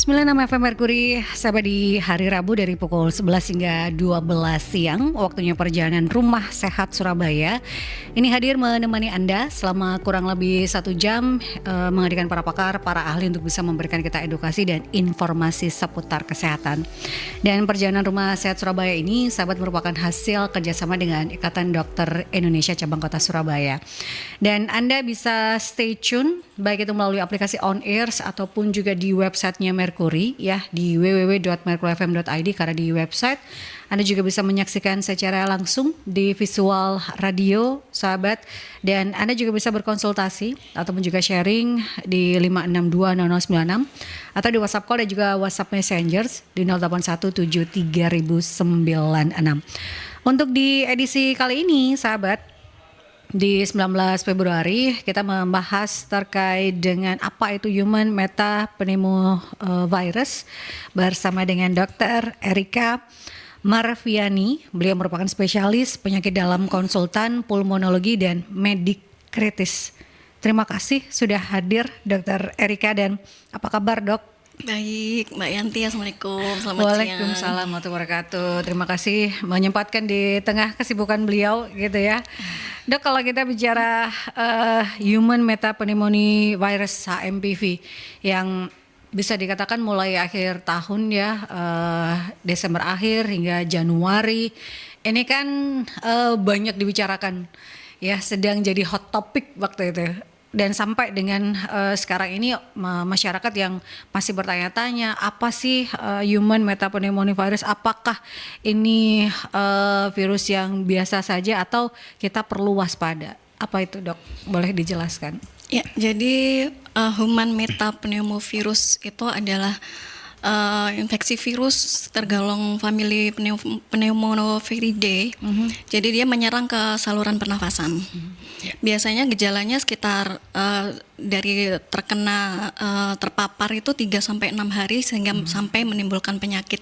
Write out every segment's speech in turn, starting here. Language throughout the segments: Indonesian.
106,9 FM Merkuri, sahabat, di hari Rabu dari pukul 11 hingga 12 siang, waktunya perjalanan Rumah Sehat Surabaya. Ini hadir menemani Anda selama kurang lebih 1 jam, menghadirkan para pakar, para ahli untuk bisa memberikan kita edukasi dan informasi seputar kesehatan. Dan perjalanan Rumah Sehat Surabaya ini, sahabat, merupakan hasil kerjasama dengan Ikatan Dokter Indonesia Cabang Kota Surabaya. Dan Anda bisa stay tune, baik itu melalui aplikasi On Airs ataupun juga di websitenya Merkuri, ya, di www.merkurifm.id. Karena di website Anda juga bisa menyaksikan secara langsung di visual radio, sahabat, dan Anda juga bisa berkonsultasi ataupun juga sharing di 5620096 atau di WhatsApp call dan juga WhatsApp Messengers di 0817300096. Untuk di edisi kali ini, sahabat, di 19 Februari kita membahas terkait dengan apa itu Human Metapneumovirus bersama dengan Dr. Erika Marviani. Beliau merupakan spesialis penyakit dalam, konsultan pulmonologi dan medik kritis. Terima kasih sudah hadir Dr. Erika, dan apa kabar, Dok? Baik, Mbak Yanti, Assalamualaikum, selamat siang. Waalaikumsalam warahmatullahi wabarakatuh. Terima kasih menyempatkan di tengah kesibukan beliau gitu ya. Dok, kalau kita bicara Human Metapneumovirus HMPV yang bisa dikatakan mulai akhir tahun ya, Desember akhir hingga Januari, ini kan banyak dibicarakan ya, sedang jadi hot topic waktu itu. Dan sampai dengan sekarang ini masyarakat yang masih bertanya-tanya, apa sih Human Metapneumovirus? Apakah ini virus yang biasa saja atau kita perlu waspada? Apa itu, Dok? Boleh dijelaskan? Ya, jadi Human Metapneumovirus itu adalah infeksi virus tergolong famili Pneumonoviridae. Jadi dia menyerang ke saluran pernafasan. Biasanya gejalanya sekitar dari terkena terpapar itu 3-6 hari sehingga sampai menimbulkan penyakit.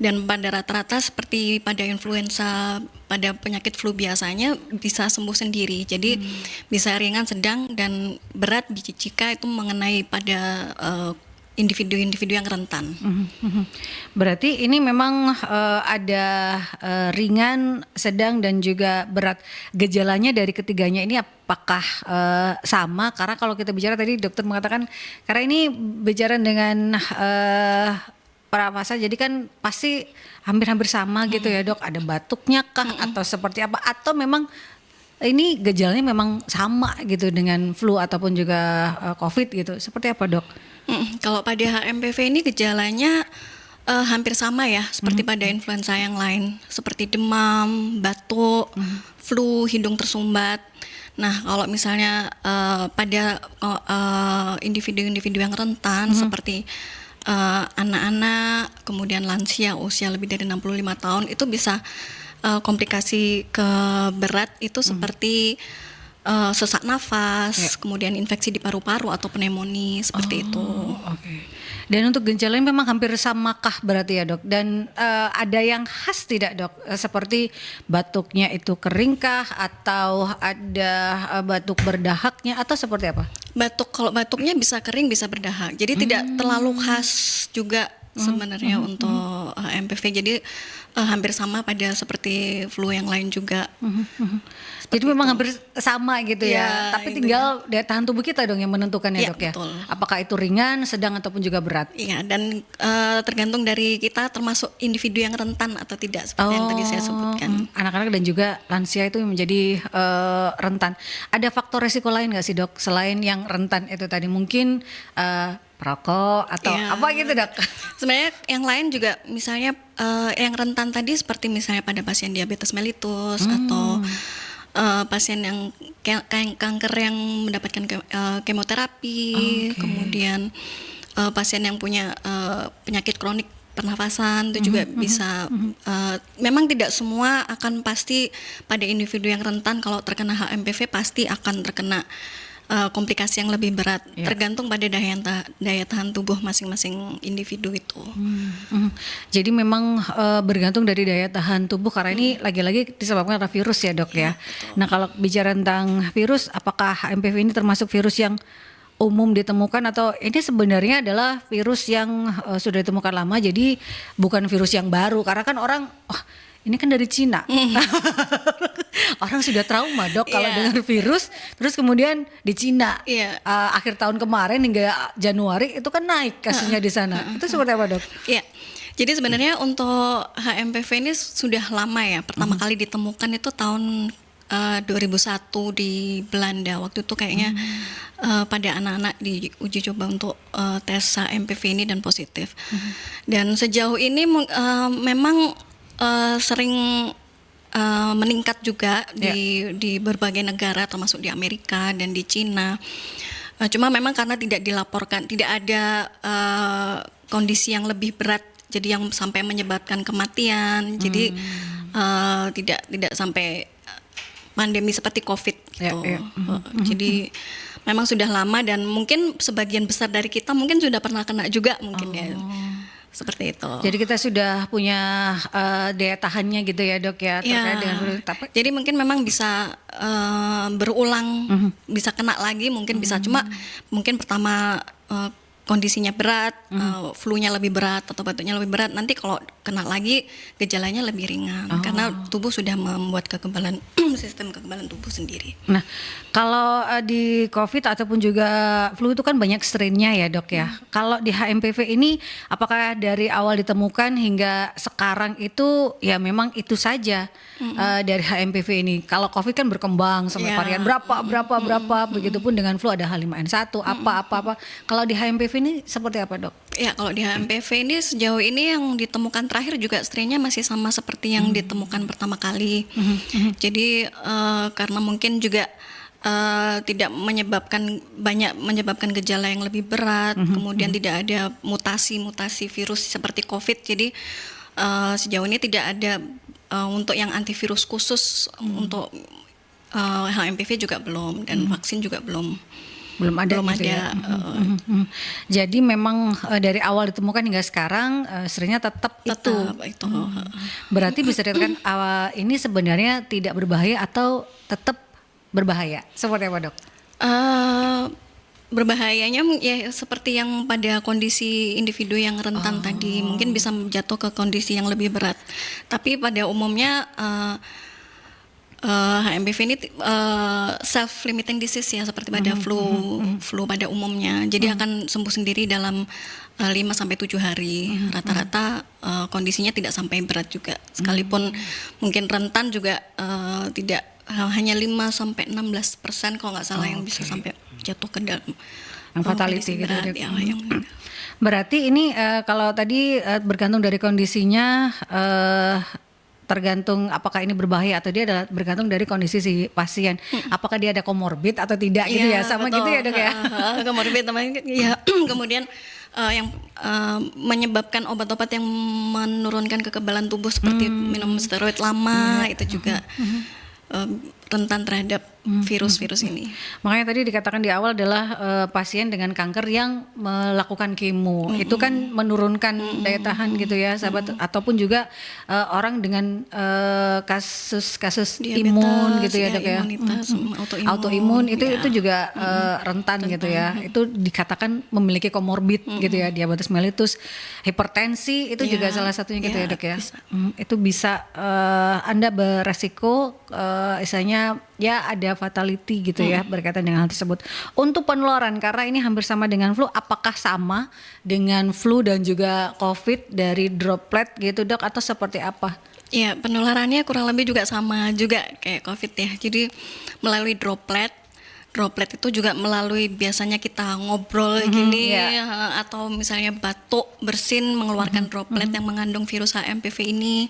Dan pada rata-rata seperti pada influenza, pada penyakit flu biasanya bisa sembuh sendiri. Jadi bisa ringan, sedang, dan berat jika itu mengenai pada individu-individu yang rentan. Berarti ini memang ada ringan, sedang, dan juga berat. Gejalanya dari ketiganya ini apakah sama? Karena kalau kita bicara tadi dokter mengatakan, karena ini bicara dengan pernafasan, jadi kan pasti hampir-hampir sama gitu ya, Dok. Ada batuknya kah atau seperti apa? Atau memang ini gejalanya memang sama gitu dengan flu ataupun juga COVID gitu? Seperti apa, Dok? Kalau pada HMPV ini gejalanya hampir sama ya, seperti pada influenza yang lain, seperti demam, batuk, flu, hidung tersumbat. Nah, kalau misalnya pada individu-individu yang rentan seperti anak-anak, kemudian lansia usia lebih dari 65 tahun, itu bisa komplikasi ke berat itu seperti sesak nafas, kemudian infeksi di paru-paru atau pneumonia seperti itu. Okay. Dan untuk gejalanya memang hampir samakah berarti ya, Dok? Dan ada yang khas tidak, Dok? Seperti batuknya itu keringkah atau ada batuk berdahaknya atau seperti apa? Kalau batuknya bisa kering, bisa berdahak. Jadi tidak terlalu khas juga sebenarnya untuk HMPV. Jadi hampir sama pada seperti flu yang lain juga. Jadi memang hampir sama gitu ya. Tapi gitu tinggal daya tahan tubuh kita dong yang menentukan ya, Dok ya. Betul. Apakah itu ringan, sedang ataupun juga berat? Iya, dan tergantung dari kita termasuk individu yang rentan atau tidak, seperti yang tadi saya sebutkan. Anak-anak dan juga lansia itu yang menjadi rentan. Ada faktor resiko lain nggak sih, Dok, selain yang rentan itu tadi? Mungkin perokok atau apa gitu, Dok? Sebenarnya yang lain juga, misalnya yang rentan tadi seperti misalnya pada pasien diabetes mellitus atau pasien yang kanker yang mendapatkan kemoterapi, kemudian pasien yang punya penyakit kronik pernafasan itu juga bisa. Memang tidak semua akan pasti pada individu yang rentan kalau terkena HMPV pasti akan terkena komplikasi yang lebih berat, tergantung pada daya tahan tubuh masing-masing individu itu. Jadi memang bergantung dari daya tahan tubuh, karena ini lagi-lagi disebabkan oleh virus ya, Dok ya. Betul. Nah, kalau bicara tentang virus, apakah HMPV ini termasuk virus yang umum ditemukan atau ini sebenarnya adalah virus yang sudah ditemukan lama, jadi bukan virus yang baru karena kan orang ini kan dari Cina. Orang sudah trauma dok kalau dengar virus, terus kemudian di Cina akhir tahun kemarin hingga Januari itu kan naik kasusnya di sana. Itu seperti apa dok? Iya. Jadi sebenarnya untuk HMPV ini sudah lama ya. Pertama kali ditemukan itu tahun 2001 di Belanda. Waktu itu kayaknya pada anak-anak diuji coba untuk tes HMPV ini dan positif. Dan sejauh ini memang sering meningkat juga di berbagai negara, termasuk di Amerika dan di Cina. Cuma memang karena tidak dilaporkan, tidak ada kondisi yang lebih berat, jadi yang sampai menyebabkan kematian. Jadi tidak sampai pandemi seperti COVID gitu. Jadi memang sudah lama dan mungkin sebagian besar dari kita mungkin sudah pernah kena juga mungkin ya. Seperti itu. Jadi kita sudah punya daya tahannya gitu ya dok ya terkait dengan virus. Jadi mungkin memang bisa berulang, bisa kena lagi, mungkin bisa cuma mungkin pertama kondisinya berat, flu-nya lebih berat atau batuknya lebih berat. Nanti kalau kena lagi gejalanya lebih ringan karena tubuh sudah membuat kekebalan sistem kekebalan tubuh sendiri. Nah, kalau di COVID ataupun juga flu itu kan banyak strain-nya ya dok ya. Kalau di HMPV ini apakah dari awal ditemukan hingga sekarang itu ya memang itu saja dari HMPV ini. Kalau COVID kan berkembang sampai varian berapa, begitupun dengan flu ada H5N1 apa. Kalau di HMPV ini seperti apa dok? Ya kalau di HMPV ini sejauh ini yang ditemukan terakhir juga strain-nya masih sama seperti yang ditemukan pertama kali. Jadi karena mungkin juga tidak menyebabkan gejala yang lebih berat, kemudian tidak ada mutasi virus seperti COVID. Jadi sejauh ini tidak ada untuk yang antivirus khusus untuk HMPV juga belum dan vaksin juga belum ada. Ya. Jadi memang dari awal ditemukan hingga sekarang strain-nya tetap itu. Berarti bisa dikatakan ini sebenarnya tidak berbahaya atau tetap berbahaya. Seperti apa dok? Berbahayanya ya seperti yang pada kondisi individu yang rentan tadi, mungkin bisa jatuh ke kondisi yang lebih berat. Tapi pada umumnya HMPV ini self-limiting disease ya, seperti pada flu pada umumnya. Jadi akan sembuh sendiri dalam 5-7 hari. Rata-rata kondisinya tidak sampai berat juga. Sekalipun mungkin rentan juga tidak, hanya 5-16% kalau nggak salah yang bisa sampai jatuh ke dalam yang fatality gitu. Yang berarti ini kalau tadi bergantung dari kondisinya, tergantung apakah ini berbahaya atau dia adalah bergantung dari kondisi si pasien. Apakah dia ada komorbid atau tidak gitu ya, sama betul. Gitu ya dok ya. Komorbid ya. Kemudian yang menyebabkan obat-obat yang menurunkan kekebalan tubuh seperti minum steroid lama itu juga rentan terhadap virus-virus ini. Makanya tadi dikatakan di awal adalah pasien dengan kanker yang melakukan kemo itu kan menurunkan daya tahan gitu ya sahabat, ataupun juga orang dengan kasus imun gitu ya dok ya, autoimun itu juga rentan gitu ya, itu dikatakan memiliki komorbid gitu ya, diabetes mellitus, hipertensi itu juga salah satunya gitu ya dok ya. Itu bisa Anda beresiko istilahnya ya ada fatality gitu ya berkaitan dengan hal tersebut. Untuk penularan, karena ini hampir sama dengan flu, apakah sama dengan flu dan juga COVID dari droplet gitu dok, atau seperti apa? Ya, penularannya kurang lebih juga sama juga kayak COVID ya. Jadi melalui droplet itu juga melalui biasanya kita ngobrol gini atau misalnya batuk, bersin mengeluarkan droplet yang mengandung virus HMPV ini.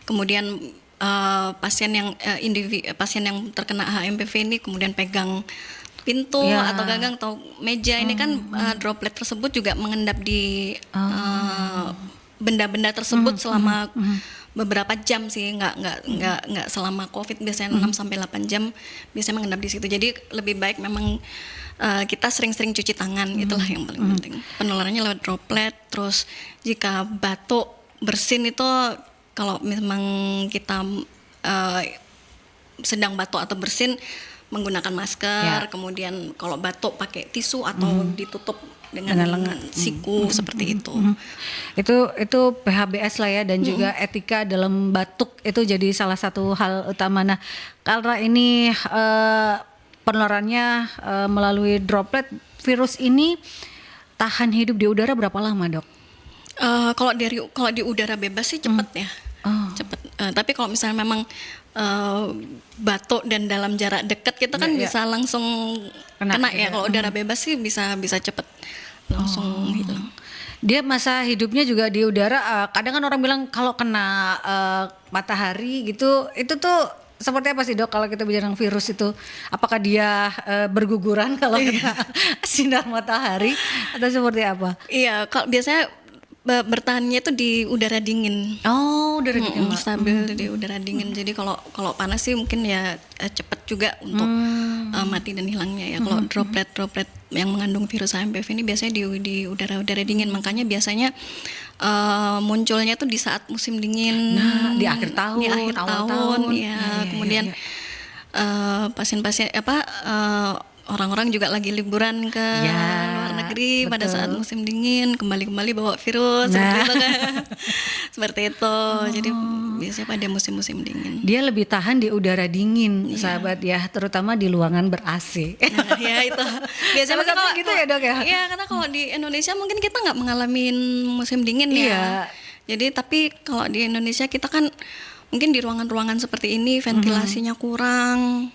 Kemudian pasien yang terkena HMPV ini kemudian pegang pintu atau gagang atau meja ini kan droplet tersebut juga mengendap di benda-benda tersebut selama beberapa jam sih, nggak selama COVID, biasanya 6-8 jam biasanya mengendap di situ. Jadi lebih baik memang kita sering-sering cuci tangan, itulah yang paling penting. Penularannya lewat droplet. Terus jika batuk, bersin itu kalau memang kita sedang batuk atau bersin, menggunakan masker, Ya. kemudian kalau batuk pakai tisu atau ditutup dengan Dengan lengan. siku seperti itu. Itu PHBS lah ya, dan juga etika dalam batuk itu jadi salah satu hal utama. Nah, karena ini penularannya melalui droplet, virus ini tahan hidup di udara berapa lama, Dok? Kalau di udara bebas sih cepet ya, Oh. cepet. Tapi kalau misalnya memang batuk dan dalam jarak dekat kita kan Ya, ya. bisa langsung Kena, kena ya. ya. Kalau udara bebas sih bisa cepet langsung hilang. Dia masa hidupnya juga di udara. Kadang kan orang bilang kalau kena matahari gitu, itu tuh seperti apa sih, Dok, kalau kita bicara tentang virus itu? Apakah dia berguguran kalau kena sinar matahari atau seperti apa? Iya, kalau biasanya bertahannya itu di udara dingin. Oh, udah gitu, Mbak. Stabil di udara dingin. Jadi kalau panas sih mungkin ya cepet juga untuk mati dan hilangnya ya. Kalau droplet yang mengandung virus HMPV ini biasanya di udara dingin. Makanya biasanya munculnya tuh di saat musim dingin. Nah, di akhir tahun, di akhir awal tahun, tahun. ya. Iya, Kemudian pasien-pasien orang-orang juga lagi liburan ke Ya, luar negeri pada betul. saat musim dingin, kembali bawa virus seperti itu kan. Seperti itu. Jadi biasanya pada musim-musim dingin. Dia lebih tahan di udara dingin, sahabat ya, terutama di ruangan ber-AC. Nah, ya itu. Biasanya Salah satu gitu ya, Dok ya? Iya, karena kalau di Indonesia mungkin kita nggak mengalami musim dingin ya. Iya. Jadi tapi kalau di Indonesia kita kan mungkin di ruangan-ruangan seperti ini ventilasinya kurang.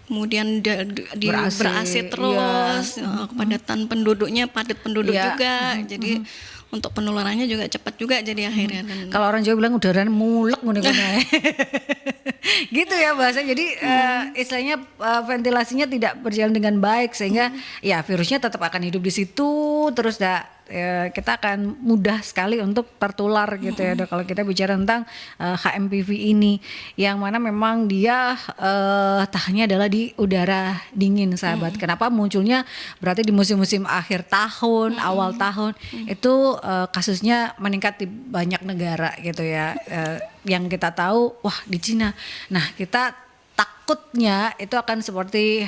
Kemudian Ber-AC, ber-AC terus, kepadatan penduduknya padat penduduk Iya. juga. Jadi untuk penularannya juga cepat juga jadi akhirnya. Dan Kalau orang Jawa bilang udaranya mulek ngono-ngono. Gitu ya bahasa. Jadi istilahnya ventilasinya tidak berjalan dengan baik, sehingga ya virusnya tetap akan hidup di situ terus kita akan mudah sekali untuk tertular gitu ya, Dok, kalau kita bicara tentang HMPV ini, yang mana memang dia tahannya adalah di udara dingin, sahabat. Kenapa munculnya berarti di musim-musim akhir tahun, awal tahun itu kasusnya meningkat di banyak negara gitu ya. Yang kita tahu, wah di Cina. Nah, kita takutnya itu akan seperti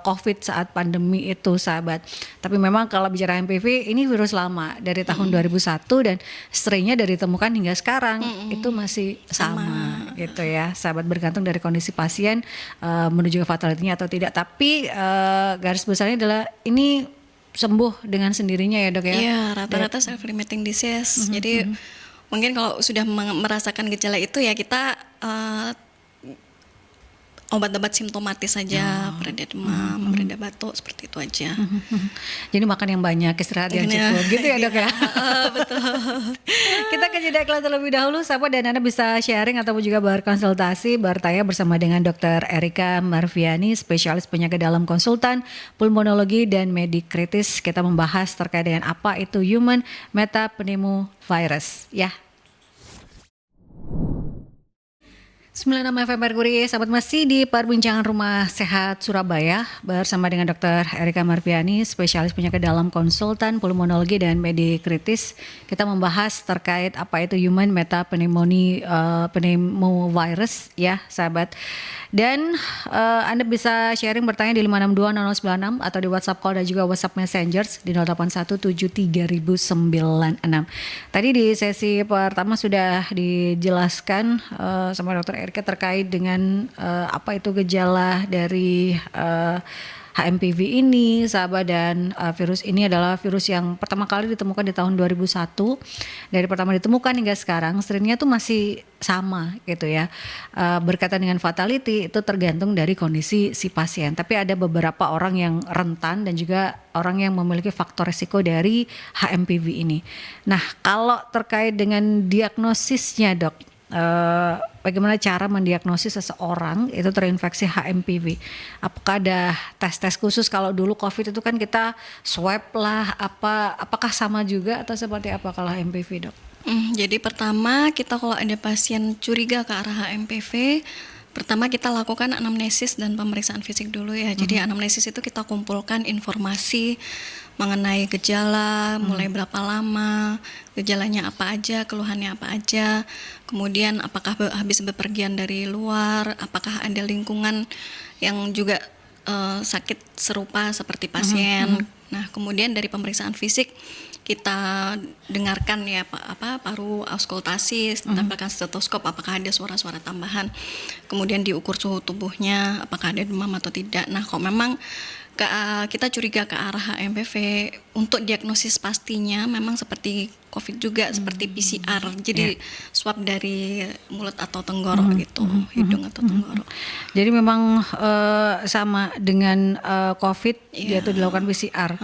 COVID saat pandemi itu, sahabat. Tapi memang kalau bicara HMPV ini virus lama dari tahun 2001 dan strainnya dari ditemukan hingga sekarang itu masih sama gitu ya, sahabat. Bergantung dari kondisi pasien menuju ke fatality-nya atau tidak. Tapi garis besarnya adalah ini sembuh dengan sendirinya ya, Dok ya. iya, rata-rata self-limiting disease. Jadi mungkin kalau sudah merasakan gejala itu ya kita obat-obat simptomatis saja, pereda demam, pereda batuk, seperti itu aja. Jadi makan yang banyak, istirahat yang Iya. cukup gitu ya, Dok ya. Betul. Kita ke jeda iklan terlebih dahulu, sahabat, dan Anda bisa sharing ataupun juga berkonsultasi, bertanya bersama dengan Dr. Erika Marviani, spesialis penyakit dalam konsultan, pulmonologi dan medik kritis. Kita membahas terkait dengan apa itu human metapneumovirus ya. 96 FM Merkuri, sahabat, masih di perbincangan Rumah Sehat Surabaya bersama dengan Dr. Erika Marviani, spesialis penyakit dalam konsultan, pulmonologi dan medik kritis. Kita membahas terkait apa itu human metapneumovirus ya, sahabat. Dan Anda bisa sharing bertanya di 5620096 atau di WhatsApp call dan juga WhatsApp Messengers di 08173096. Tadi di sesi pertama sudah dijelaskan sama Dr. Erika terkait dengan apa itu gejala dari HMPV ini, sahabat, dan virus ini adalah virus yang pertama kali ditemukan di tahun 2001. Dari pertama ditemukan hingga sekarang strainnya tuh masih sama gitu ya. Berkaitan dengan fatality itu tergantung dari kondisi si pasien. Tapi ada beberapa orang yang rentan dan juga orang yang memiliki faktor risiko dari HMPV ini. Nah, kalau terkait dengan diagnosisnya, Dok, bagaimana cara mendiagnosis seseorang itu terinfeksi HMPV? Apakah ada tes-tes khusus? Kalau dulu COVID itu kan kita swab lah, apakah sama juga atau seperti apa kalau HMPV, Dok? Jadi pertama kita kalau ada pasien curiga ke arah HMPV, pertama kita lakukan anamnesis dan pemeriksaan fisik dulu ya. Jadi anamnesis itu kita kumpulkan informasi mengenai gejala, mulai berapa lama, gejalanya apa aja, keluhannya apa aja, kemudian apakah habis bepergian dari luar, apakah ada lingkungan yang juga sakit serupa seperti pasien. Nah, kemudian dari pemeriksaan fisik kita dengarkan ya paru auskultasi, tempelkan stetoskop apakah ada suara-suara tambahan. Kemudian diukur suhu tubuhnya apakah ada demam atau tidak. Nah, kalau memang kita curiga ke arah HMPV, untuk diagnosis pastinya memang seperti COVID juga, seperti PCR. Jadi swab dari mulut atau tenggorok gitu, hidung atau tenggorok. Jadi memang sama dengan COVID yaitu dilakukan PCR.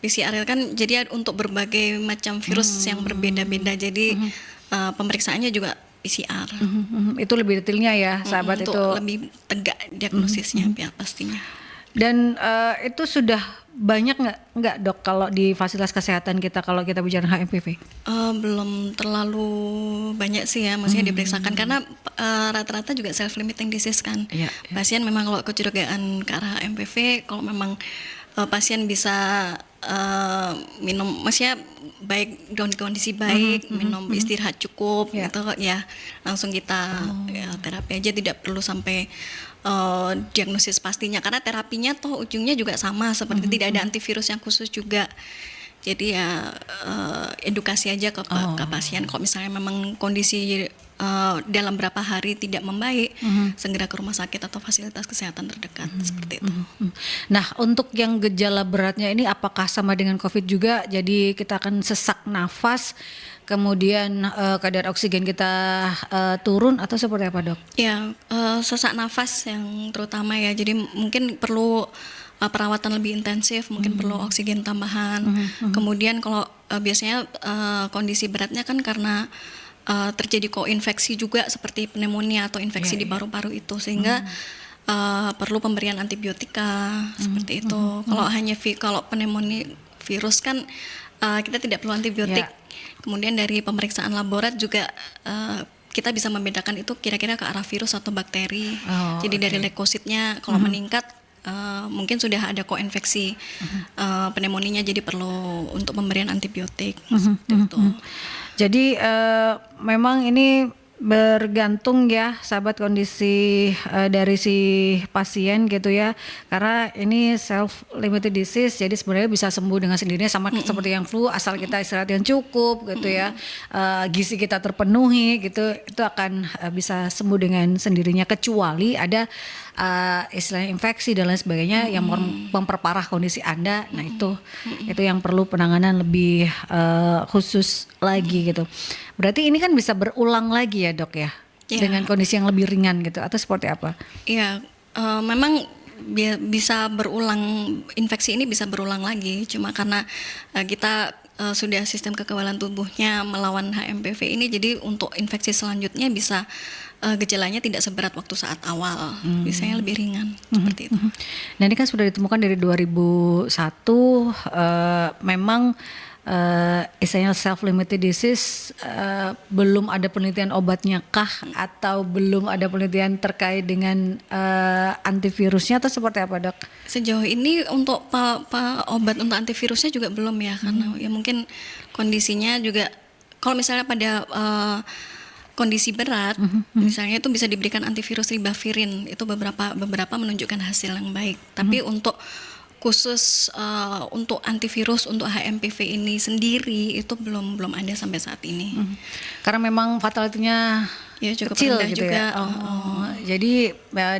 PCR kan jadi untuk berbagai macam virus yang berbeda-beda. Jadi pemeriksaannya juga PCR. Itu lebih detailnya ya, sahabat, untuk itu lebih tegak diagnosisnya pastinya. Dan itu sudah banyak nggak dok kalau di fasilitas kesehatan kita kalau kita bicara HMPV? Belum terlalu banyak sih ya, maksudnya diperiksakan karena rata-rata juga self limiting disease kan. Pasien memang kalau kecurigaan ke arah HMPV, kalau memang pasien bisa minum, maksudnya baik dalam kondisi baik, minum istirahat cukup gitu ya, langsung kita terapi aja, tidak perlu sampai diagnosis pastinya, karena terapinya toh ujungnya juga sama seperti tidak ada antivirus yang khusus juga. Jadi ya edukasi aja ke pasien, kalau misalnya memang kondisi dalam berapa hari tidak membaik, segera ke rumah sakit atau fasilitas kesehatan terdekat seperti itu. Nah, untuk yang gejala beratnya ini apakah sama dengan COVID juga? Jadi kita akan sesak nafas, kemudian kadar oksigen kita turun atau seperti apa dok? Ya, sesak nafas yang terutama ya, jadi mungkin perlu perawatan lebih intensif, mungkin perlu oksigen tambahan. Kemudian kalau biasanya kondisi beratnya kan karena terjadi koinfeksi juga seperti pneumonia atau infeksi di paru-paru itu, sehingga perlu pemberian antibiotika seperti itu. Kalau hanya kalau pneumonia virus kan kita tidak perlu antibiotik. Kemudian dari pemeriksaan laborat juga kita bisa membedakan itu kira-kira ke arah virus atau bakteri. Jadi dari leukositnya kalau meningkat mungkin sudah ada koinfeksi pneumonia, jadi perlu untuk pemberian antibiotik seperti itu. Jadi memang ini bergantung ya sahabat kondisi dari si pasien gitu ya, karena ini self limited disease, jadi sebenarnya bisa sembuh dengan sendirinya sama seperti yang flu, asal kita istirahat yang cukup gitu ya, gizi kita terpenuhi gitu, itu akan bisa sembuh dengan sendirinya, kecuali ada istilahnya infeksi dan lain sebagainya yang memperparah kondisi Anda. Nah itu yang perlu penanganan lebih khusus lagi gitu. Berarti ini kan bisa berulang lagi ya dok ya, dengan kondisi yang lebih ringan gitu, atau seperti apa? Iya, memang bisa berulang, infeksi ini bisa berulang lagi, cuma karena kita sudah sistem kekebalan tubuhnya melawan HMPV ini, jadi untuk infeksi selanjutnya bisa gejalanya tidak seberat waktu saat awal, biasanya lebih ringan seperti itu. Nah ini kan sudah ditemukan dari 2001, memang istilahnya self-limited disease, belum ada penelitian obatnya kah, atau belum ada penelitian terkait dengan antivirusnya, atau seperti apa dok? Sejauh ini untuk obat untuk antivirusnya juga belum ya, karena ya mungkin kondisinya juga, kalau misalnya pada kondisi berat, misalnya itu bisa diberikan antivirus ribavirin, itu beberapa menunjukkan hasil yang baik. Tapi untuk khusus untuk antivirus untuk HMPV ini sendiri itu belum ada sampai saat ini. Karena memang fatality-nya ya cukup kecil rendah gitu juga. Jadi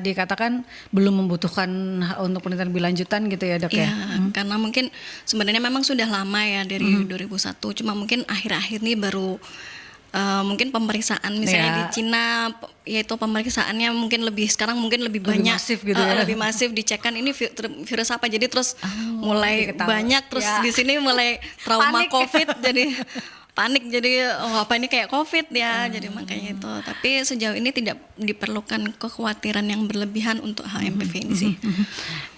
dikatakan belum membutuhkan untuk penelitian lebih lanjutan gitu ya dok ya? Karena mungkin sebenarnya memang sudah lama ya dari 2001, cuma mungkin akhir-akhir ini baru mungkin pemeriksaan misalnya di Cina, yaitu pemeriksaannya mungkin sekarang mungkin lebih banyak, masif gitu ya. Lebih masif dicekkan ini virus apa, jadi terus mulai banyak, terus di sini mulai trauma Panik. COVID jadi panik, jadi apa ini kayak COVID ya, jadi makanya itu. Tapi sejauh ini tidak diperlukan kekhawatiran yang berlebihan untuk HMPV ini sih.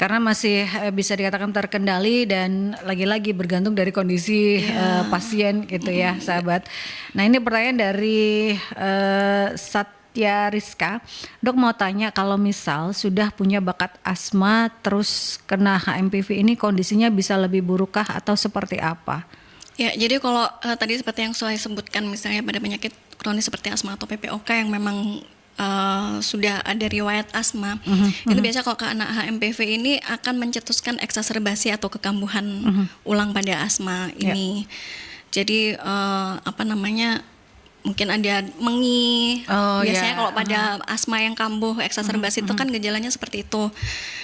Karena masih bisa dikatakan terkendali dan lagi-lagi bergantung dari kondisi pasien gitu ya sahabat. Nah ini pertanyaan dari Satya Rizka, dok mau tanya, kalau misal sudah punya bakat asma terus kena HMPV ini kondisinya bisa lebih burukkah atau seperti apa? Ya, jadi kalau tadi seperti yang saya sebutkan, misalnya pada penyakit kronis seperti asma atau PPOK yang memang sudah ada riwayat asma, itu biasa kalau ke anak HMPV ini akan mencetuskan eksaserbasi atau kekambuhan ulang pada asma ini. Jadi apa namanya, mungkin ada mengi. Biasanya kalau pada asma yang kambuh eksaserbasi itu kan gejalanya seperti itu.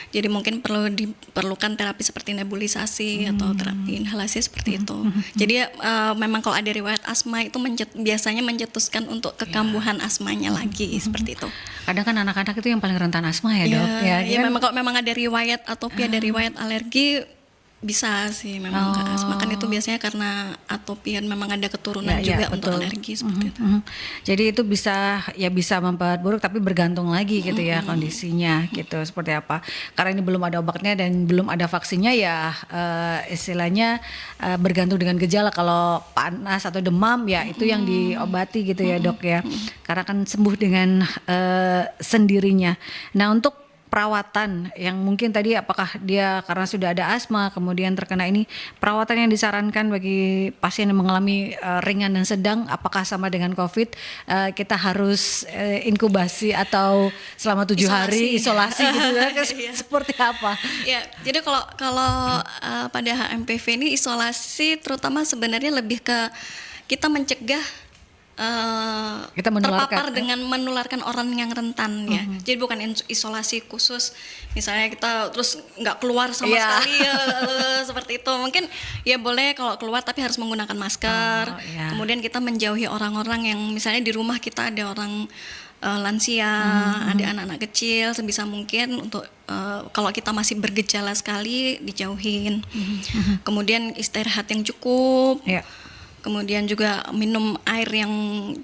Jadi mungkin diperlukan terapi seperti nebulisasi atau terapi inhalasi seperti itu. Jadi memang kalau ada riwayat asma itu biasanya mencetuskan untuk kekambuhan asmanya lagi seperti itu. Kadang kan anak-anak itu yang paling rentan asma ya, Dok. Ya, memang kalau memang ada riwayat atopia, ada riwayat alergi, bisa sih memang ke asma, kan itu biasanya karena atopia, memang ada keturunan juga untuk alergi seperti itu. Jadi itu bisa memperburuk, tapi bergantung lagi gitu ya kondisinya gitu seperti apa. Karena ini belum ada obatnya dan belum ada vaksinnya ya, istilahnya bergantung dengan gejala. Kalau panas atau demam ya itu yang diobati gitu ya, Dok ya. Karena kan sembuh dengan sendirinya. Nah, untuk perawatan yang mungkin tadi, apakah dia karena sudah ada asma kemudian terkena ini, perawatan yang disarankan bagi pasien yang mengalami ringan dan sedang, apakah sama dengan COVID, kita harus inkubasi atau selama 7 hari isolasi gitu ya? Seperti apa? Ya, jadi kalau pada HMPV ini isolasi terutama sebenarnya lebih ke kita mencegah kita terpapar dengan menularkan orang yang rentan ya. Jadi bukan isolasi khusus, misalnya kita terus nggak keluar sama sekali ya, seperti itu. Mungkin ya boleh kalau keluar tapi harus menggunakan masker. Kemudian kita menjauhi orang-orang yang misalnya di rumah kita ada orang lansia, ada anak-anak kecil, sebisa mungkin untuk kalau kita masih bergejala sekali dijauhin. Kemudian istirahat yang cukup. Kemudian juga minum air yang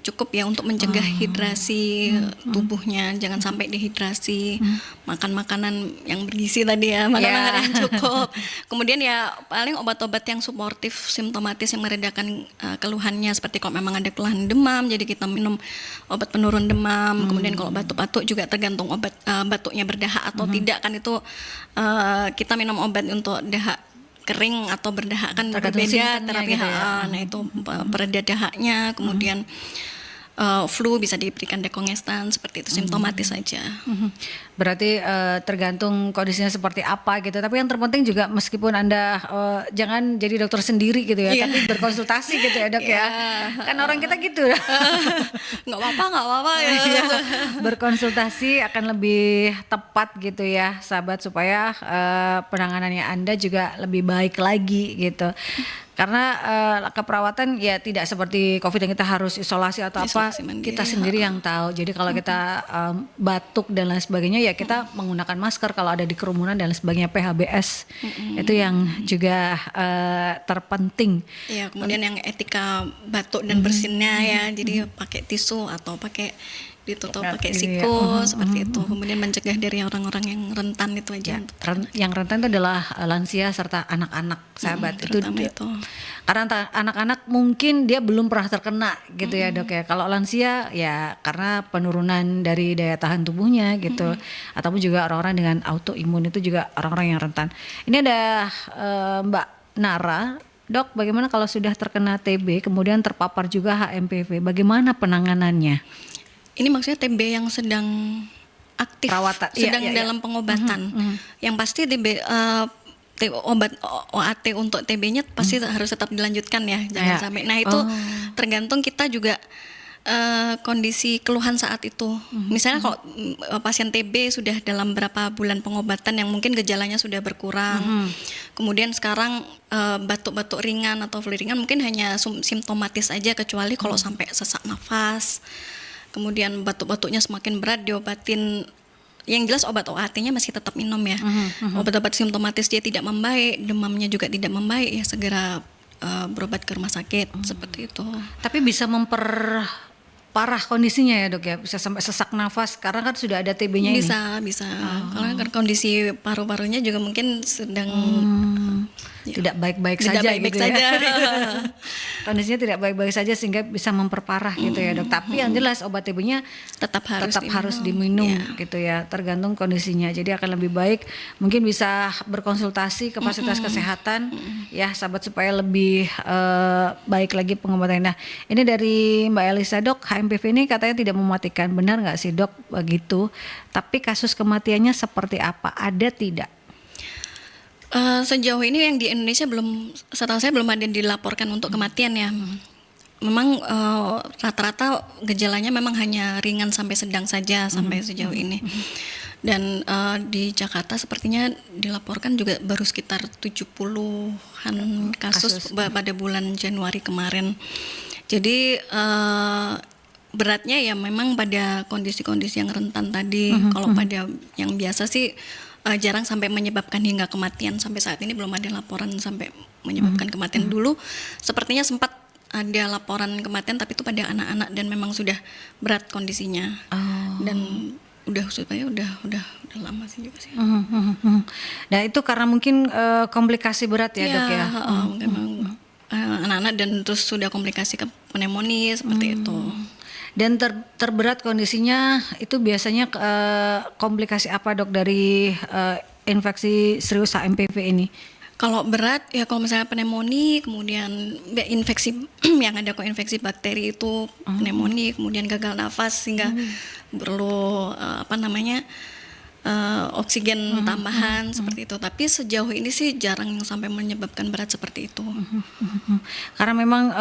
cukup ya untuk mencegah hidrasi tubuhnya, jangan sampai dehidrasi. Makan makanan yang bergizi tadi ya, makan makanan yang cukup. Kemudian ya paling obat-obat yang suportif simptomatis yang meredakan keluhannya, seperti kalau memang ada keluhan demam, jadi kita minum obat penurun demam. Kemudian kalau batuk-batuk juga tergantung obat batuknya berdahak atau tidak, kan itu kita minum obat untuk dahak kering atau berdahak kan berbeda terapi gitu ya. Nah itu pereda dahaknya, kemudian flu bisa diberikan dekongestan, seperti itu simptomatis saja. Berarti tergantung kondisinya seperti apa gitu. Tapi yang terpenting juga meskipun Anda jangan jadi dokter sendiri gitu ya, tapi berkonsultasi gitu ya, Dok ya. Kan orang kita gitu. Nggak apa-apa ya. Berkonsultasi akan lebih tepat gitu ya, sahabat, supaya penanganannya Anda juga lebih baik lagi gitu. Karena keperawatan ya tidak seperti COVID yang kita harus isolasi atau apa, kita sendiri yang tahu. Jadi kalau kita batuk dan lain sebagainya ya kita menggunakan masker, kalau ada di kerumunan dan lain sebagainya, PHBS itu yang juga terpenting. Ya, kemudian yang etika batuk dan bersinnya ya, jadi pakai tisu atau pakai ditutup pakai siku seperti itu. Kemudian mencegah dari orang-orang yang rentan itu aja. Yang rentan itu adalah lansia serta anak-anak, sahabat. Itu. Karena anak-anak mungkin dia belum pernah terkena gitu ya, Dok ya. Kalau lansia ya karena penurunan dari daya tahan tubuhnya gitu. Ataupun juga orang-orang dengan autoimun itu juga orang-orang yang rentan. Ini ada Mbak Nara. Dok, bagaimana kalau sudah terkena TB kemudian terpapar juga HMPV? Bagaimana penanganannya? Ini maksudnya TB yang sedang aktif, perawatan, sedang dalam pengobatan. Yang pasti TB obat OAT untuk TB-nya pasti harus tetap dilanjutkan ya, jangan sampai. Nah itu tergantung kita juga kondisi keluhan saat itu. Misalnya kalau pasien TB sudah dalam berapa bulan pengobatan yang mungkin gejalanya sudah berkurang. Kemudian sekarang batuk-batuk ringan atau flu ringan mungkin hanya simptomatis aja, kecuali kalau sampai sesak nafas. Kemudian batuk-batuknya semakin berat, diobatin. Yang jelas obat OAT-nya masih tetap minum ya. Obat-obat simptomatis dia tidak membaik, demamnya juga tidak membaik, ya segera berobat ke rumah sakit seperti itu. Tapi bisa memperparah kondisinya ya, Dok ya, bisa sampai sesak nafas karena kan sudah ada TB-nya ini. Bisa. Karena kondisi paru-parunya juga mungkin sedang tidak baik-baik saja gitu ya. kondisinya tidak baik-baik saja sehingga bisa memperparah gitu ya dok. Tapi yang jelas obat TB-nya tetap harus diminum gitu ya, tergantung kondisinya. Jadi akan lebih baik mungkin bisa berkonsultasi ke fasilitas kesehatan ya sahabat supaya lebih baik lagi pengobatannya. Nah ini dari Mbak Elisa dok, HMPV ini katanya tidak mematikan, benar nggak sih dok begitu? Tapi kasus kematiannya seperti apa? Ada tidak? Sejauh ini yang di Indonesia setahu saya belum ada yang dilaporkan untuk kematian ya. Memang rata-rata gejalanya memang hanya ringan sampai sedang saja sampai sejauh ini. Dan di Jakarta sepertinya dilaporkan juga baru sekitar 70-an kasus pada bulan Januari kemarin. Jadi beratnya ya memang pada kondisi-kondisi yang rentan tadi. Kalau pada yang biasa sih jarang sampai menyebabkan hingga kematian. Sampai saat ini belum ada laporan sampai menyebabkan kematian. Dulu sepertinya sempat ada laporan kematian tapi itu pada anak-anak dan memang sudah berat kondisinya. Dan udah lama sih juga sih. Nah itu karena mungkin komplikasi berat ya dok ya. Memang anak-anak dan terus sudah komplikasi ke pneumonia seperti itu. Dan terberat kondisinya itu biasanya komplikasi apa dok dari infeksi serius HMPV ini? Kalau berat ya kalau misalnya pneumonia, kemudian infeksi yang ada infeksi bakteri itu pneumonia, kemudian gagal nafas sehingga perlu oksigen tambahan seperti itu. Tapi sejauh ini sih jarang yang sampai menyebabkan berat seperti itu. Karena memang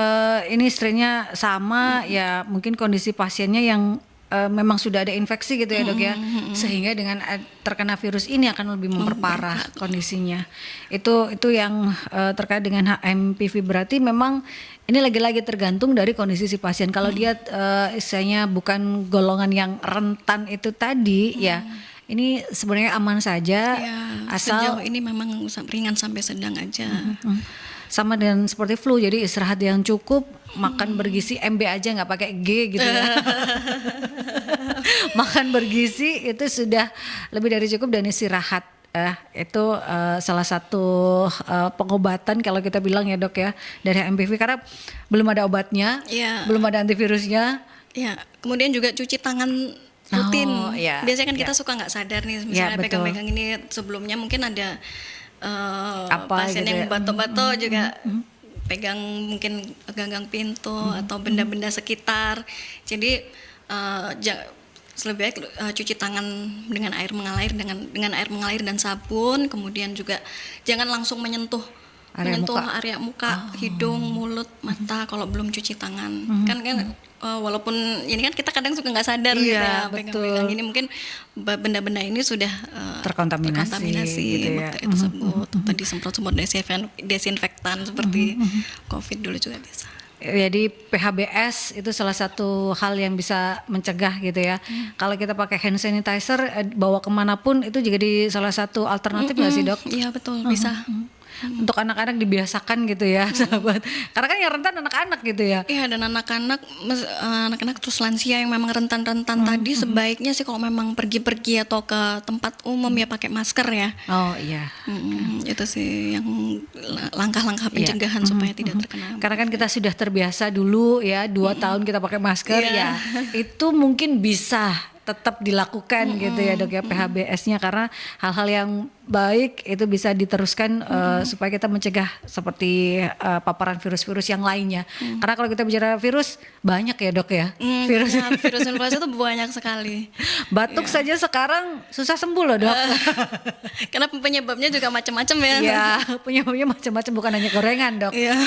ini strainnya sama ya, mungkin kondisi pasiennya yang memang sudah ada infeksi gitu ya dok ya, sehingga dengan terkena virus ini akan lebih memperparah kondisinya. Itu yang terkait dengan HMPV, berarti memang ini lagi-lagi tergantung dari kondisi si pasien. Kalau dia istilahnya bukan golongan yang rentan itu tadi ya, ini sebenarnya aman saja ya, asal sejauh ini memang ringan sampai sedang aja. Sama dengan seperti flu, jadi istirahat yang cukup, makan bergizi, MB aja nggak pakai G gitu ya. Makan bergizi itu sudah lebih dari cukup, dan istirahat itu salah satu pengobatan kalau kita bilang ya dok ya dari HMPV, karena belum ada obatnya, belum ada antivirusnya. Ya, kemudian juga cuci tangan rutin. Biasanya kan kita suka nggak sadar nih, misalnya pegang-pegang ini, sebelumnya mungkin ada pasien gitu yang batuk-batuk juga pegang mungkin ganggang pintu atau benda-benda sekitar. Jadi lebih baik cuci tangan dengan air mengalir dan sabun. Kemudian juga jangan langsung menyentuh area muka, hidung, mulut, mata kalau belum cuci tangan. Kan walaupun ini kan kita kadang suka nggak sadar gitu ya, pegang-pegang ini mungkin benda-benda ini sudah terkontaminasi gitu ya, bakteri tersebut. Tadi semprot desinfektan seperti COVID dulu juga bisa. Jadi PHBS itu salah satu hal yang bisa mencegah gitu ya. Kalau kita pakai hand sanitizer bawa kemanapun itu jadi salah satu alternatif nggak sih dok? Iya betul, bisa. Untuk anak-anak dibiasakan gitu ya sahabat, karena kan yang rentan anak-anak gitu ya. Iya, dan anak-anak terus lansia yang memang rentan-rentan tadi sebaiknya sih kalau memang pergi-pergi atau ke tempat umum ya pakai masker ya. Oh iya. Itu sih yang langkah-langkah pencegahan supaya tidak terkena. Karena kan kita sudah terbiasa dulu ya 2 tahun kita pakai masker ya, itu mungkin bisa tetap dilakukan gitu ya dok ya PHBS-nya, karena hal-hal yang baik itu bisa diteruskan supaya kita mencegah seperti paparan virus-virus yang lainnya. Karena kalau kita bicara virus banyak ya dok ya. Virus influenza itu banyak sekali. Batuk saja sekarang susah sembuh loh dok. Karena penyebabnya juga macam-macam ya. Iya, penyebabnya macam-macam, bukan hanya gorengan dok. Iya.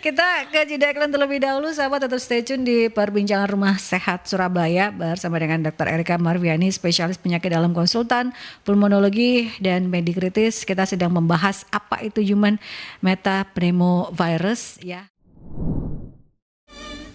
Kita ke jeda iklan terlebih dahulu, sahabat, tetap stay tune di perbincangan Rumah Sehat Surabaya bersama dengan Dr. Erika Marviani, spesialis penyakit dalam konsultan, pulmonologi dan medikritis. Kita sedang membahas apa itu human metapneumovirus ya.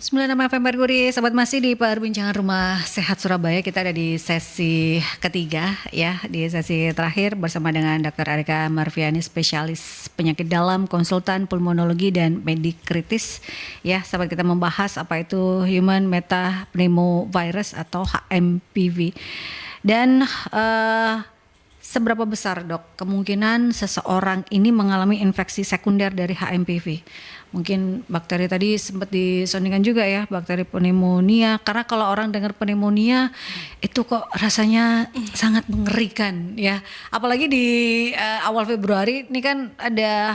96 FM Merkuri, sahabat, masih di perbincangan Rumah Sehat Surabaya. Kita ada di sesi ketiga ya, di sesi terakhir bersama dengan Dr. Erika Marviani, spesialis penyakit dalam, konsultan pulmonologi dan medikritis. Ya, sahabat, kita membahas apa itu human metapneumovirus atau HMPV. Dan seberapa besar dok kemungkinan seseorang ini mengalami infeksi sekunder dari HMPV? Mungkin bakteri tadi sempat disondingkan juga ya, bakteri pneumonia. Karena kalau orang dengar pneumonia itu kok rasanya sangat mengerikan ya. Apalagi di awal Februari ini kan ada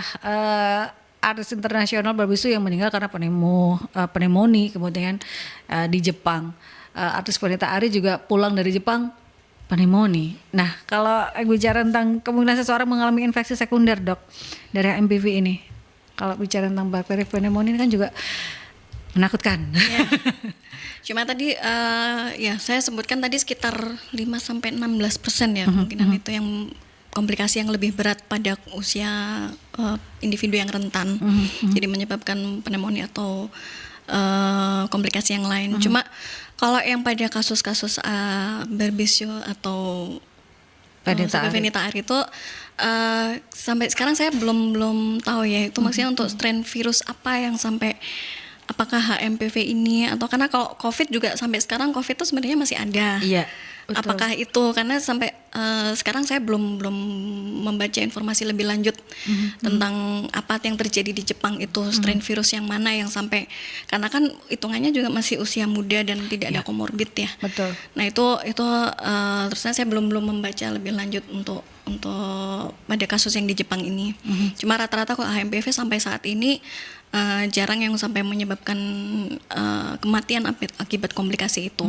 artis internasional berbisu yang meninggal karena pneumonia kemudian di Jepang. Artis wanita Ari juga pulang dari Jepang pneumonia. Nah, kalau bicara tentang kemungkinan seseorang mengalami infeksi sekunder dok dari HMPV ini, kalau bicara tentang bakteri pneumonia ini kan juga menakutkan. Ya. Cuma tadi ya saya sebutkan tadi sekitar 5-16% ya kemungkinan itu yang komplikasi yang lebih berat pada usia individu yang rentan. Jadi menyebabkan pneumonia atau komplikasi yang lain. Cuma kalau yang pada kasus-kasus Berbisio atau Veneta Ari itu sampai sekarang saya belum tahu ya itu maksudnya untuk strain virus apa yang sampai apakah HMPV ini atau karena kalau COVID juga sampai sekarang COVID itu sebenarnya masih ada. Iya. Betul. Apakah itu karena sampai sekarang saya belum membaca informasi lebih lanjut tentang apa yang terjadi di Jepang itu strain virus yang mana yang sampai karena kan hitungannya juga masih usia muda dan tidak ada komorbid ya. Betul. Nah itu terusnya saya belum membaca lebih lanjut untuk pada kasus yang di Jepang ini. Cuma rata-rata kalau HMPV sampai saat ini jarang yang sampai menyebabkan kematian akibat komplikasi itu.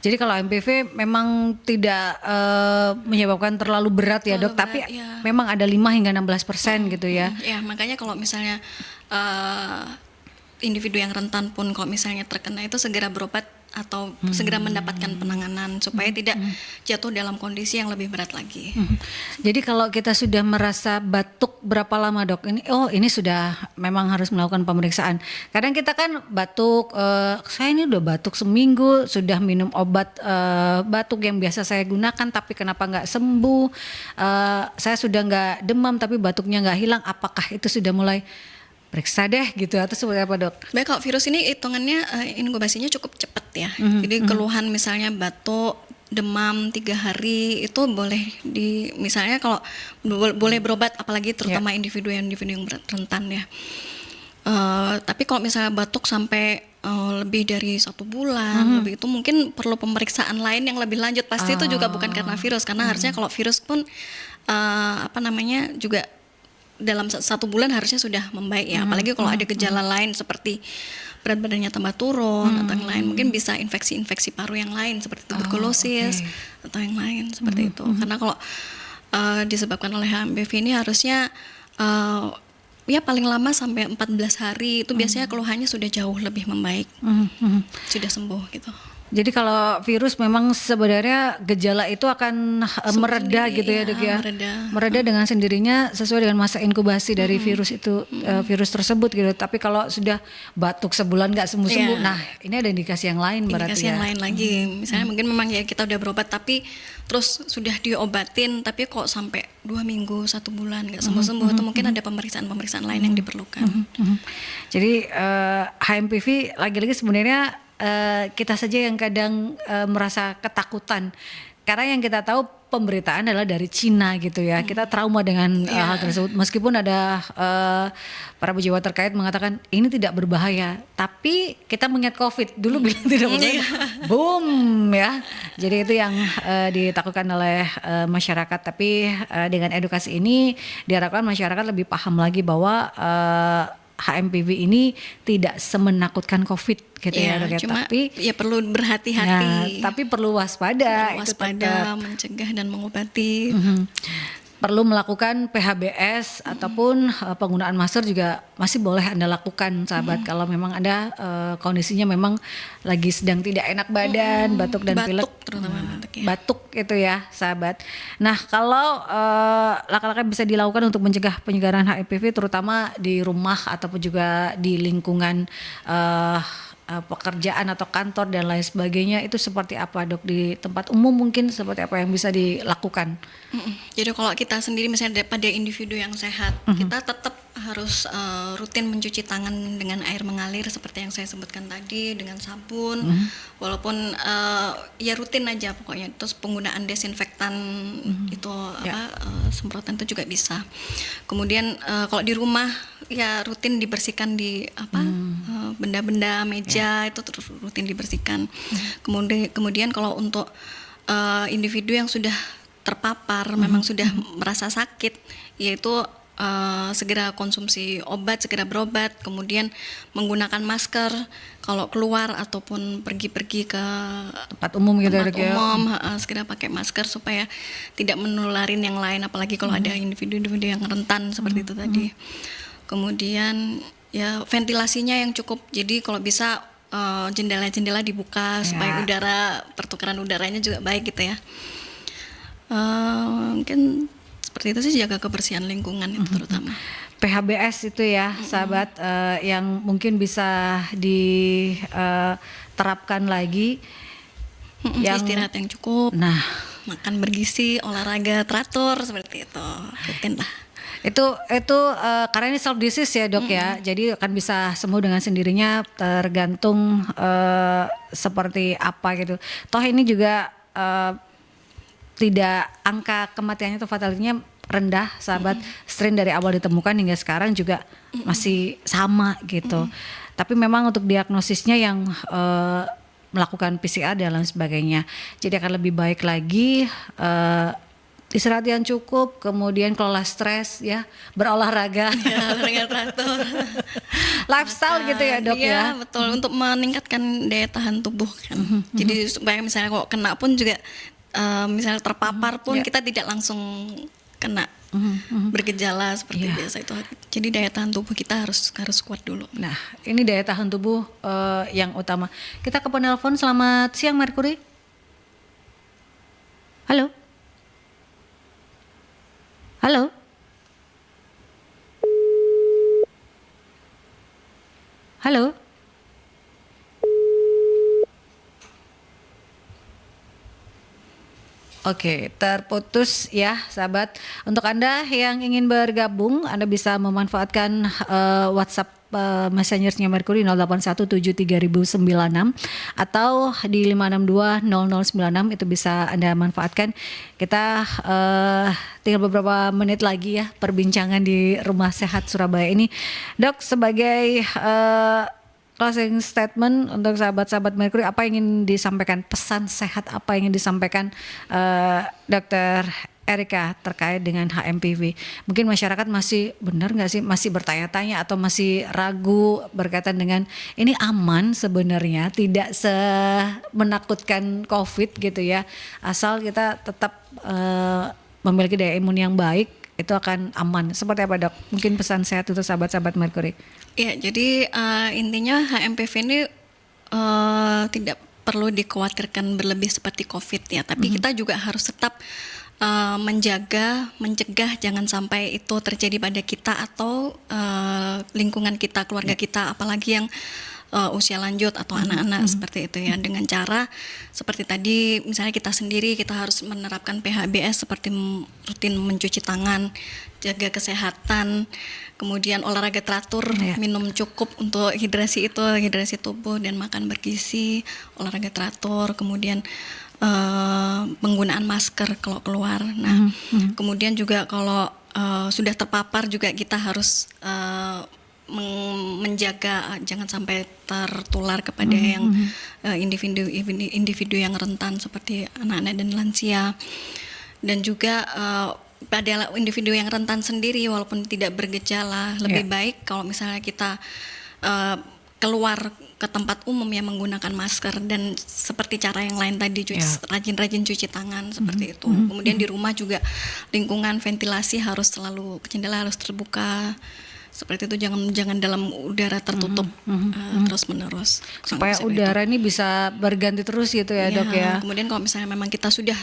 Jadi kalau HMPV memang tidak menyebabkan terlalu berat ya dok, tapi memang ada 5 hingga 16% gitu ya. Ya makanya kalau misalnya individu yang rentan pun kalau misalnya terkena itu segera berobat atau segera mendapatkan penanganan supaya tidak jatuh dalam kondisi yang lebih berat lagi. Jadi kalau kita sudah merasa batuk berapa lama dok? Ini sudah memang harus melakukan pemeriksaan. Kadang kita kan batuk, saya ini udah batuk seminggu, sudah minum obat batuk yang biasa saya gunakan tapi kenapa nggak sembuh? Saya sudah nggak demam tapi batuknya nggak hilang. Apakah itu sudah mulai periksa deh gitu atau seperti apa dok? Baik, kalau virus ini hitungannya inkubasinya cukup cepat ya. Jadi keluhan misalnya batuk, demam 3 hari itu boleh misalnya kalau boleh berobat apalagi terutama individu yang rentan ya. Tapi kalau misalnya batuk sampai lebih dari 1 bulan lebih itu mungkin perlu pemeriksaan lain yang lebih lanjut. Pasti itu juga bukan karena virus karena harusnya kalau virus pun juga dalam 1 bulan harusnya sudah membaik ya. Apalagi kalau ada gejala lain seperti berat badannya tambah turun atau yang lain, mungkin bisa infeksi paru yang lain seperti tuberkulosis atau yang lain seperti itu. Karena kalau disebabkan oleh HMPV ini harusnya ya paling lama sampai 14 hari itu biasanya keluhannya sudah jauh lebih membaik, sudah sembuh gitu. Jadi kalau virus memang sebenarnya gejala itu akan mereda gitu ya dok ya, mereda dengan sendirinya sesuai dengan masa inkubasi dari virus itu, virus tersebut gitu. Tapi kalau sudah batuk sebulan nggak sembuh-sembuh, nah ini ada indikasi yang lain berarti ya. Indikasi yang lain lagi, misalnya mungkin memang ya kita udah berobat tapi terus sudah diobatin tapi kok sampai 2 minggu 1 bulan nggak sembuh-sembuh atau mungkin ada pemeriksaan lain yang diperlukan. Jadi HMPV lagi-lagi sebenarnya kita saja yang kadang merasa ketakutan karena yang kita tahu pemberitaan adalah dari Cina gitu ya. Kita trauma dengan hal tersebut meskipun ada para pejabat terkait mengatakan ini tidak berbahaya, tapi kita mengingat COVID dulu bilang tidak berbahaya. Boom ya. Jadi itu yang ditakutkan oleh masyarakat, tapi dengan edukasi ini diharapkan masyarakat lebih paham lagi bahwa HMPV ini tidak semenakutkan COVID gitu ya, cuma tapi ya perlu berhati-hati. Tapi perlu waspada, mencegah dan mengobati. Perlu melakukan PHBS ataupun penggunaan masker juga masih boleh Anda lakukan sahabat kalau memang ada kondisinya memang lagi sedang tidak enak badan, batuk dan pilek. Terutama batuk itu ya sahabat. Nah kalau langkah-langkah bisa dilakukan untuk mencegah penyebaran HMPV terutama di rumah ataupun juga di lingkungan pekerjaan atau kantor dan lain sebagainya, itu seperti apa dok? Di tempat umum mungkin seperti apa yang bisa dilakukan? Jadi kalau kita sendiri misalnya pada individu yang sehat, kita tetap harus rutin mencuci tangan dengan air mengalir seperti yang saya sebutkan tadi, dengan sabun. Walaupun ya rutin aja pokoknya. Terus penggunaan desinfektan itu semprotan itu juga bisa. Kemudian kalau di rumah ya rutin dibersihkan di benda-benda meja itu terus rutin dibersihkan. Kemudian kalau untuk individu yang sudah terpapar memang sudah merasa sakit, yaitu segera konsumsi obat, segera berobat, kemudian menggunakan masker kalau keluar ataupun pergi-pergi ke tempat umum gitu tempat ya. umum, segera pakai masker supaya tidak menularin yang lain, apalagi kalau ada individu-individu yang rentan seperti itu tadi. Kemudian ya ventilasinya yang cukup, jadi kalau bisa jendela-jendela dibuka supaya pertukaran udaranya juga baik gitu ya. Mungkin seperti itu sih, jaga kebersihan lingkungan itu terutama. PHBS itu ya sahabat, yang mungkin bisa diterapkan lagi. Yang istirahat yang cukup, makan bergizi, olahraga teratur seperti itu, rutin lah. Itu karena ini self disease ya dok ya, jadi akan bisa sembuh dengan sendirinya tergantung seperti apa gitu. Toh ini juga tidak, angka kematiannya atau fatalitinya rendah sahabat. Strain dari awal ditemukan hingga sekarang juga masih sama gitu. Tapi memang untuk diagnosisnya yang melakukan PCR dan lain sebagainya, jadi akan lebih baik lagi. Istirahat yang cukup, kemudian kelola stres ya, berolahraga, olahraga teratur, lifestyle gitu ya dok ya. Betul, untuk meningkatkan daya tahan tubuh kan. Jadi supaya misalnya kok kena pun juga misalnya terpapar pun kita tidak langsung kena bergejala seperti biasa itu. Jadi daya tahan tubuh kita harus kuat dulu. Nah, ini daya tahan tubuh yang utama. Kita ke penelpon. Selamat siang Mercury. Halo. Halo. Halo. Oke, terputus ya sahabat. Untuk Anda yang ingin bergabung, Anda bisa memanfaatkan WhatsApp Messenger-nya Mercury 08173096 atau di 5620096, itu bisa Anda manfaatkan. Kita tinggal beberapa menit lagi ya perbincangan di Rumah Sehat Surabaya ini. Dok, sebagai closing statement untuk sahabat-sahabat Mercury, apa yang ingin disampaikan, pesan sehat apa yang ingin disampaikan Dr. Erika terkait dengan HMPV? Mungkin masyarakat masih benar nggak sih, masih bertanya-tanya atau masih ragu berkaitan dengan ini aman sebenarnya, tidak menakutkan COVID gitu ya, asal kita tetap memiliki daya imun yang baik, itu akan aman. Seperti apa dok? Mungkin pesan sehat untuk sahabat-sahabat Mercury. Ya, jadi intinya HMPV ini tidak perlu dikhawatirkan berlebih seperti COVID ya, tapi kita juga harus tetap mencegah jangan sampai itu terjadi pada kita atau lingkungan kita, keluarga kita, apalagi yang usia lanjut atau anak-anak seperti itu ya, dengan cara seperti tadi, misalnya kita sendiri kita harus menerapkan PHBS seperti rutin mencuci tangan, jaga kesehatan, kemudian olahraga teratur, minum cukup untuk hidrasi tubuh dan makan bergizi, olahraga teratur, kemudian penggunaan masker kalau keluar. Nah, kemudian juga kalau sudah terpapar juga kita harus menjaga jangan sampai tertular kepada yang individu yang rentan seperti anak-anak dan lansia. Dan juga pada individu yang rentan sendiri walaupun tidak bergejala, lebih baik kalau misalnya kita keluar ke tempat umum yang menggunakan masker dan seperti cara yang lain tadi, rajin-rajin cuci tangan seperti itu. Kemudian di rumah juga lingkungan ventilasi harus selalu, jendela harus terbuka. Seperti itu, jangan dalam udara tertutup terus menerus supaya udara ini bisa berganti terus gitu ya dok ya. Kemudian kalau misalnya memang kita sudah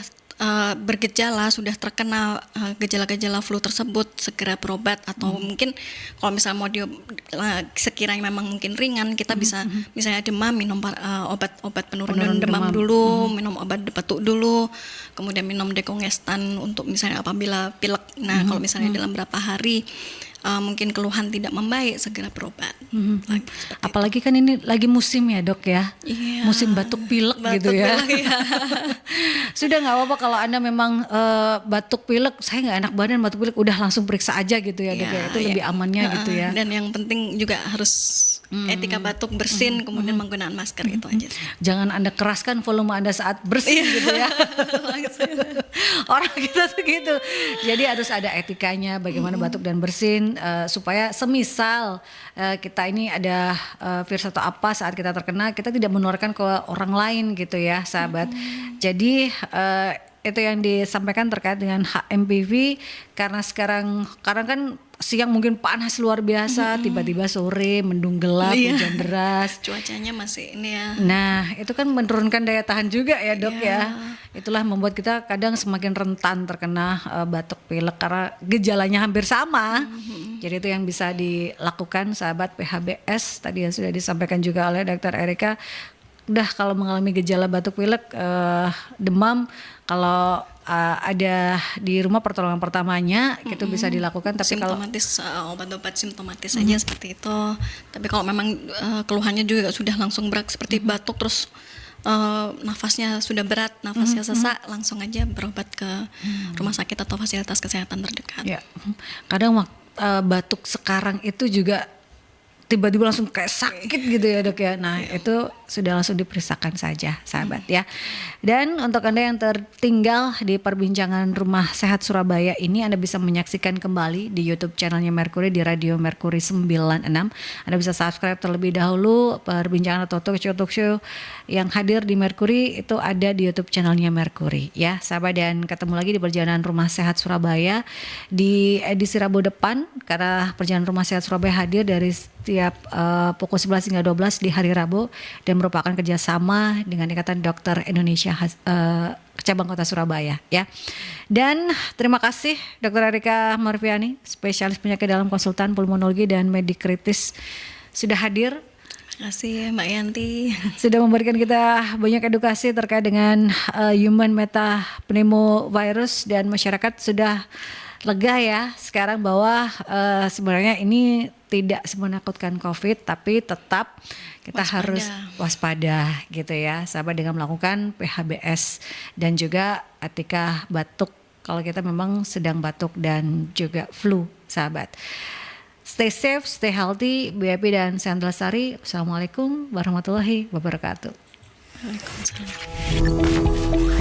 bergejala, sudah terkena gejala-gejala flu tersebut, segera berobat atau mungkin kalau misalnya mau sekiranya memang mungkin ringan, kita bisa misalnya demam, minum obat penurun demam dulu, minum obat batuk dulu, kemudian minum dekongestan untuk misalnya apabila pilek. Nah kalau misalnya dalam berapa hari mungkin keluhan tidak membaik, segera berobat. Lagi seperti itu. Apalagi kan ini lagi musim ya dok ya, Iya. musim batuk pilek gitu ya. Batuk pilek, ya. Sudah nggak apa-apa kalau Anda memang batuk pilek, saya nggak enak badan batuk pilek, udah langsung periksa aja gitu ya dok ya, itu lebih amannya gitu ya. Dan yang penting juga harus etika batuk, bersin, kemudian menggunakan masker, itu aja sih. Jangan Anda keraskan volume Anda saat bersin gitu ya. Orang kita tuh gitu. Jadi harus ada etikanya bagaimana batuk dan bersin supaya semisal kita ini ada virus atau apa saat kita terkena, kita tidak menularkan ke orang lain gitu ya sahabat. Jadi itu yang disampaikan terkait dengan HMPV, karena sekarang kan siang mungkin panas luar biasa, tiba-tiba sore mendung gelap, hujan deras. Cuacanya masih ini ya. Nah, itu kan menurunkan daya tahan juga ya dok ya. Itulah membuat kita kadang semakin rentan terkena batuk pilek karena gejalanya hampir sama. Jadi itu yang bisa dilakukan sahabat PHBS, tadi yang sudah disampaikan juga oleh Dr. Erika. Udah kalau mengalami gejala batuk pilek, demam, kalau ada di rumah pertolongan pertamanya itu bisa dilakukan, tapi kalau Simptomatis, obat-obat simptomatis saja seperti itu. Tapi kalau memang keluhannya juga sudah langsung berat seperti batuk, terus nafasnya sudah berat, nafasnya sesak, langsung aja berobat ke rumah sakit atau fasilitas kesehatan terdekat. ya, kadang batuk sekarang itu juga tiba-tiba langsung kayak sakit gitu ya dok ya. Nah itu sudah langsung diperiksakan saja sahabat ya. Dan untuk Anda yang tertinggal di perbincangan Rumah Sehat Surabaya ini, Anda bisa menyaksikan kembali di YouTube channelnya Mercury di Radio Mercury 96. Anda bisa subscribe terlebih dahulu perbincangan atau talk show yang hadir di Mercury itu ada di YouTube channelnya Mercury ya sahabat. Dan ketemu lagi di perjalanan Rumah Sehat Surabaya di edisi Rabu depan, karena perjalanan Rumah Sehat Surabaya hadir dari setiap pukul 11 hingga 12 di hari Rabu dan merupakan kerjasama dengan Ikatan Dokter Indonesia cabang Kota Surabaya ya. Dan terima kasih Dr. Erika Marviani, spesialis penyakit dalam konsultan pulmonologi dan medik kritis, sudah hadir. Terima kasih Mbak Yanti. Sudah memberikan kita banyak edukasi terkait dengan human metapneumovirus, dan masyarakat sudah lega ya sekarang bahwa sebenarnya ini tidak semenakutkan COVID, tapi tetap kita harus waspada gitu ya sahabat, dengan melakukan PHBS dan juga etika batuk kalau kita memang sedang batuk dan juga flu sahabat. Stay safe, stay healthy, BIP dan Sandra Sari. Assalamualaikum warahmatullahi wabarakatuh. Waalaikumsalam.